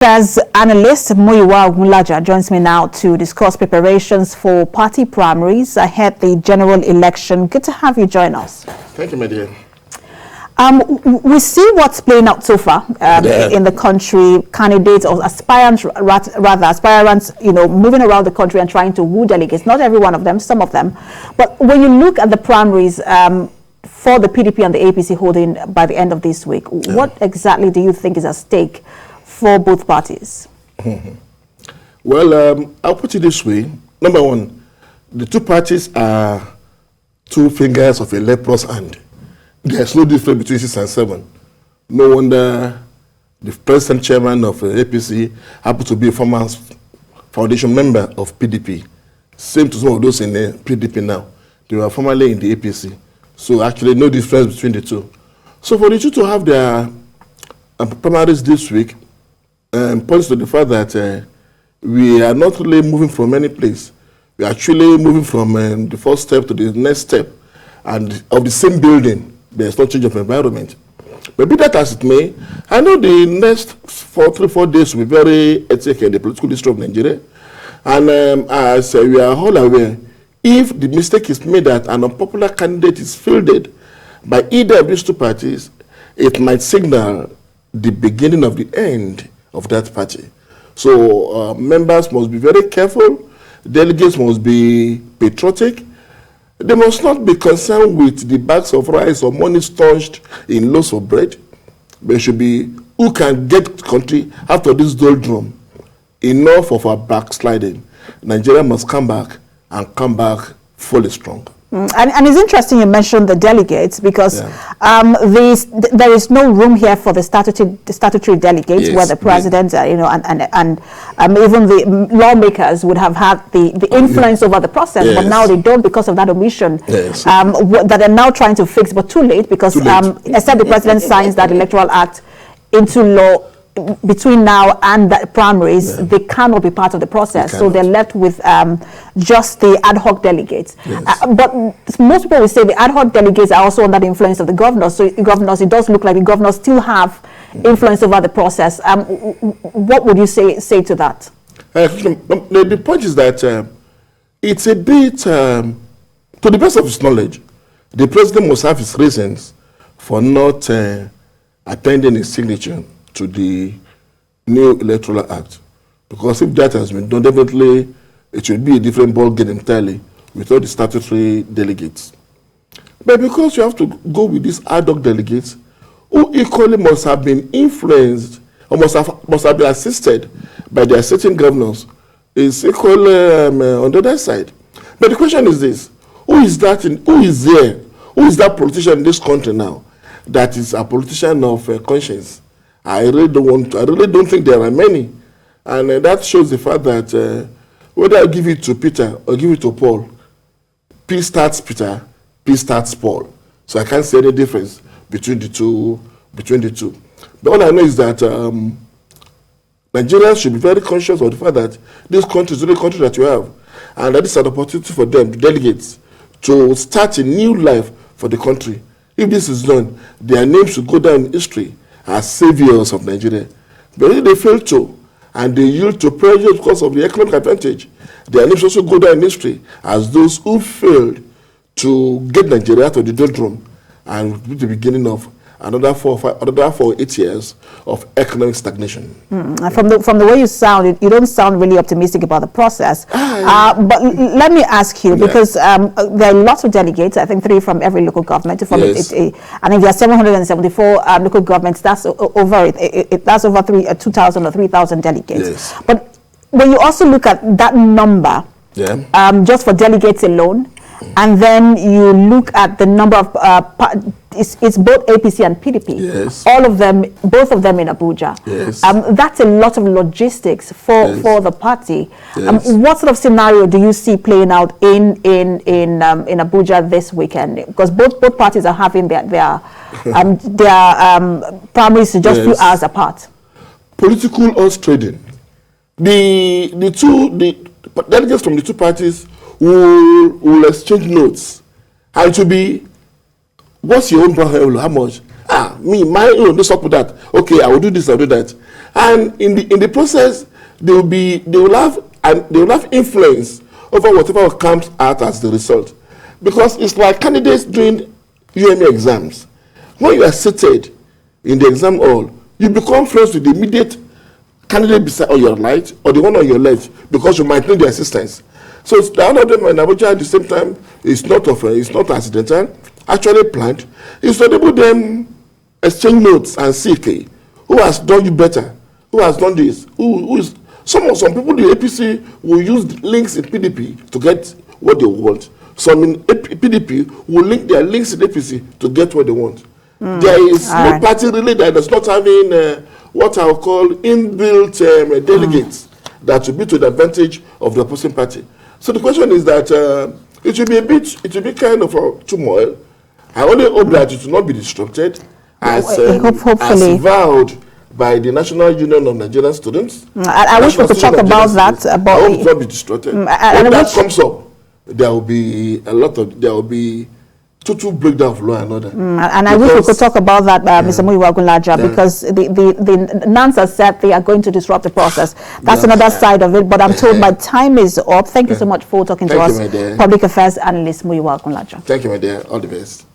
As analyst Muyiwa Ogunlaja joins me now to discuss preparations for party primaries ahead the general election. Good to have you join us. Thank you, my dear. We see what's playing out so far in the country. Candidates or aspirants, moving around the country and trying to woo delegates. Not every one of them, some of them. But when you look at the primaries for the PDP and the APC holding by the end of this week, what exactly do you think is at stake for both parties? Well, I'll put it this way. Number one, the two parties are two fingers of a leprous hand. There's no difference between 6 and 7. No wonder the present chairman of APC happened to be a former foundation member of PDP. Same to some of those in the PDP now. They were formerly in the APC. So actually no difference between the two. So for the two to have their primaries this week, points to the fact that we are not really moving from any place. We are actually moving from the first step to the next step, and of the same building. There's no change of environment. But be that as it may, I know the next 4 days will be very hectic in the political history of Nigeria. And as we are all aware, if the mistake is made that an unpopular candidate is fielded by either of these two parties, it might signal the beginning of the end of that party. So members must be very careful. Delegates must be patriotic. They must not be concerned with the bags of rice or money staunched in loaves of bread. They should be who can get the country after this doldrum. Enough of our backsliding. Nigeria must come back and come back fully strong. And it's interesting you mentioned the delegates because there is no room here for the statutory delegates, where the president, and even the lawmakers would have had the influence over the process, but now they don't because of that omission that they're now trying to fix, but too late because except the president signs that electoral act into law between now and the primaries, they cannot be part of the process. So they're left with just the ad hoc delegates. But most people will say the ad hoc delegates are also under the influence of the governors. So it does look like the governors still have influence over the process. What would you say to that? The point is that it's a bit, to the best of his knowledge, the president must have his reasons for not attending his signature to the new electoral act, because if that has been done, definitely it should be a different ball game entirely without the statutory delegates. But because you have to go with these ad hoc delegates, who equally must have been influenced or must have been assisted by their certain governors, is equally on the other side. But the question is this: who is that? Who is there? Who is that politician in this country now that is a politician of conscience? I really don't think there are many, and that shows the fact that whether I give it to Peter or give it to Paul, P starts Peter, P starts Paul. So I can't see any difference between the two. But all I know is that Nigerians should be very conscious of the fact that this country is the only country that you have, and that is an opportunity for them, the delegates, to start a new life for the country. If this is done, their names should go down in history as saviors of Nigeria. But if they fail to, and they yield to pressure because of the economic advantage, their names also go down in history as those who failed to get Nigeria out of the doldrum and the beginning of another 4 or 8 years of economic stagnation. From the way you sound, you don't sound really optimistic about the process. But let me ask you, because there are lots of delegates, I think 3 from every local government. And if there are 774 local governments, that's over that's over 2,000 or 3,000 delegates. But when you also look at that number, just for delegates alone, and then you look at the number of it's both APC and PDP. All of them, both of them in Abuja. That's a lot of logistics for the party. What sort of scenario do you see playing out in Abuja this weekend? Because both parties are having their primaries just few hours apart. Political horse trading. The delegates from the two parties will exchange notes, and to be, what's your own brand, how much, let's talk with that. Okay, I will do this, I will do that. And in the process, they will have influence over whatever comes out as the result. Because it's like candidates doing UME exams. When you are seated in the exam hall, you become friends with the immediate candidate beside on your right or the one on your left because you might need the assistance. So the other of them in Abuja at the same time is not accidental, actually planned. It's to enable them exchange notes and see, okay, who has done you better, who has done this, who is some people the APC will use links in PDP to get what they want. Some in PDP will link their links in APC to get what they want. There is no party really that does not having what I will call inbuilt delegates that will be to the advantage of the opposing party. So the question is that it will be kind of a turmoil. I only hope that it will not be disrupted as vowed by the National Union of Nigerian Students. I wish we could talk about that. I hope it will not be disrupted. When that comes up, there will be total breakdown of law and order. And I wish we could talk about that, Mr. Muyiwa Ogunlaja, because the nuns have said they are going to disrupt the process. That's another side of it, but I'm told my time is up. Thank you so much for talking to us. Public Affairs Analyst Muyiwa Ogunlaja. Thank you, my dear. All the best.